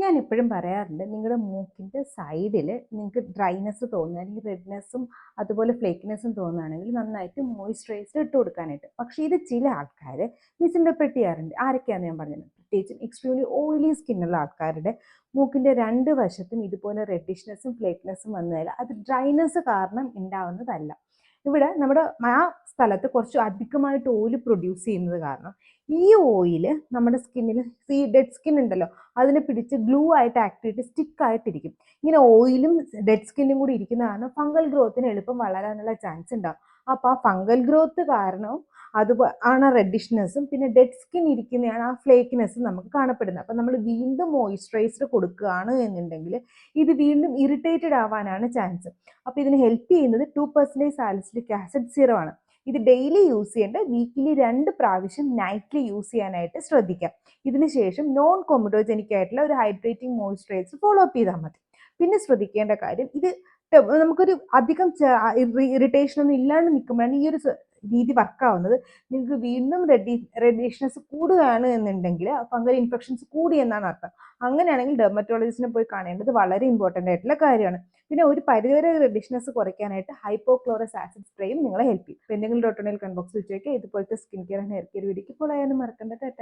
ഞാൻ എപ്പോഴും പറയാറുണ്ട് നിങ്ങളുടെ മൂക്കിൻ്റെ സൈഡിൽ നിങ്ങൾക്ക് ഡ്രൈനെസ് തോന്നുക അല്ലെങ്കിൽ റെഡ്നെസ്സും അതുപോലെ ഫ്ലേക്കിനെസ്സും തോന്നുകയാണെങ്കിൽ നന്നായിട്ട് മോയ്സ്ചറൈസർ ഇട്ട് കൊടുക്കാനായിട്ട്. പക്ഷേ ഇത് ചില ആൾക്കാർ മിസ്ഇൻ്റർപ്രറ്റ് ചെയ്യാറുണ്ട്. ആരൊക്കെയാണെന്ന് ഞാൻ പറഞ്ഞത്, പ്രത്യേകിച്ചും എക്സ്ട്രീംലി ഓയിലി സ്കിന്നുള്ള ആൾക്കാരുടെ മൂക്കിൻ്റെ രണ്ട് വശത്തും ഇതുപോലെ റെഡിഷ്നെസ്സും ഫ്ലേക്ക്നെസ്സും വന്നാൽ അത് ഡ്രൈനെസ് കാരണം ഉണ്ടാവുന്നതല്ല. ഇവിടെ നമ്മുടെ ആ സ്ഥലത്ത് കുറച്ച് അധികമായിട്ട് ഓയിൽ പ്രൊഡ്യൂസ് ചെയ്യുന്നത് കാരണം ഈ ഓയിൽ നമ്മുടെ സ്കിന്നിൽ, ഈ ഡെഡ് സ്കിൻ ഉണ്ടല്ലോ, അതിനെ പിടിച്ച് ഗ്ലൂ ആയിട്ട് ആക്ട് ചെയ്തിട്ട് സ്റ്റിക്ക് ആയിട്ടിരിക്കും. ഇങ്ങനെ ഓയിലും ഡെഡ് സ്കിന്നും കൂടി ഇരിക്കുന്ന കാരണം ഫംഗൽ ഗ്രോത്തിന് എളുപ്പം വളരാനുള്ള ചാൻസ് ഉണ്ടാകും. അപ്പോൾ ആ ഫംഗൽ ഗ്രോത്ത് കാരണവും അത് ആണ് റെഡിഷ്നെസ്സും പിന്നെ ഡെഡ് സ്കിൻ ഇരിക്കുന്നതാണ് ആ ഫ്ലേക്കിനെസ്സും നമുക്ക് കാണപ്പെടുന്നത്. അപ്പം നമ്മൾ വീണ്ടും മോയ്സ്ചറൈസർ കൊടുക്കുകയാണ് എന്നുണ്ടെങ്കിൽ ഇത് വീണ്ടും ഇറിറ്റേറ്റഡ് ആവാനാണ് ചാൻസ്. അപ്പോൾ ഇതിന് ഹെൽപ്പ് ചെയ്യുന്നത് 2% സാലിസിലിക് ആസിഡ് സീറം ആണ്. ഇത് ഡെയിലി യൂസ് ചെയ്യേണ്ട, വീക്കിലി 2 പ്രാവശ്യം നൈറ്റ്ലി യൂസ് ചെയ്യാനായിട്ട് ശ്രദ്ധിക്കാം. ഇതിന് ശേഷം നോൺ കൊമഡോജനിക് ആയിട്ടുള്ള ഒരു ഹൈഡ്രേറ്റിംഗ് മോയ്സ്ചറൈസർ ഫോളോ അപ്പ് ചെയ്താൽ മതി. പിന്നെ ശ്രദ്ധിക്കേണ്ട കാര്യം, ഇത് നമുക്കൊരു അധികം ഇറിറ്റേഷൻ ഒന്നും ഇല്ലാണ്ട് നിൽക്കുമ്പോഴാണ് ഈ ഒരു രീതി വർക്കാവുന്നത്. നിങ്ങൾക്ക് വീണ്ടും റെഡിഷ്നെസ് കൂടുകയാണ് എന്നുണ്ടെങ്കിൽ ഫംഗൽ ഇൻഫെക്ഷൻസ് കൂടി എന്നാണ് അർത്ഥം. അങ്ങനെയാണെങ്കിൽ ഡെർമറ്റോളജിസ്റ്റിനെ പോയി കാണേണ്ടത് വളരെ ഇമ്പോർട്ടൻ്റ് ആയിട്ടുള്ള കാര്യമാണ്. പിന്നെ ഒരു പരിധിവരെ റെഡിഷ്നെസ് കുറയ്ക്കാനായിട്ട് ഹൈപ്പോക്ലോറസ് ആസിഡ് സ്പ്രേയും നിങ്ങളെ ഹെൽപ്പ് ചെയ്യും. എന്തെങ്കിലും ഡോട്ട് കമന്റ് ബോക്സിൽ വെച്ചേക്ക്. ഇതുപോലത്തെ skin care and hair care വീഡിയോക്ക് ഫോളോ ചെയ്യാനും മറക്കണ്ട. ടാറ്റ.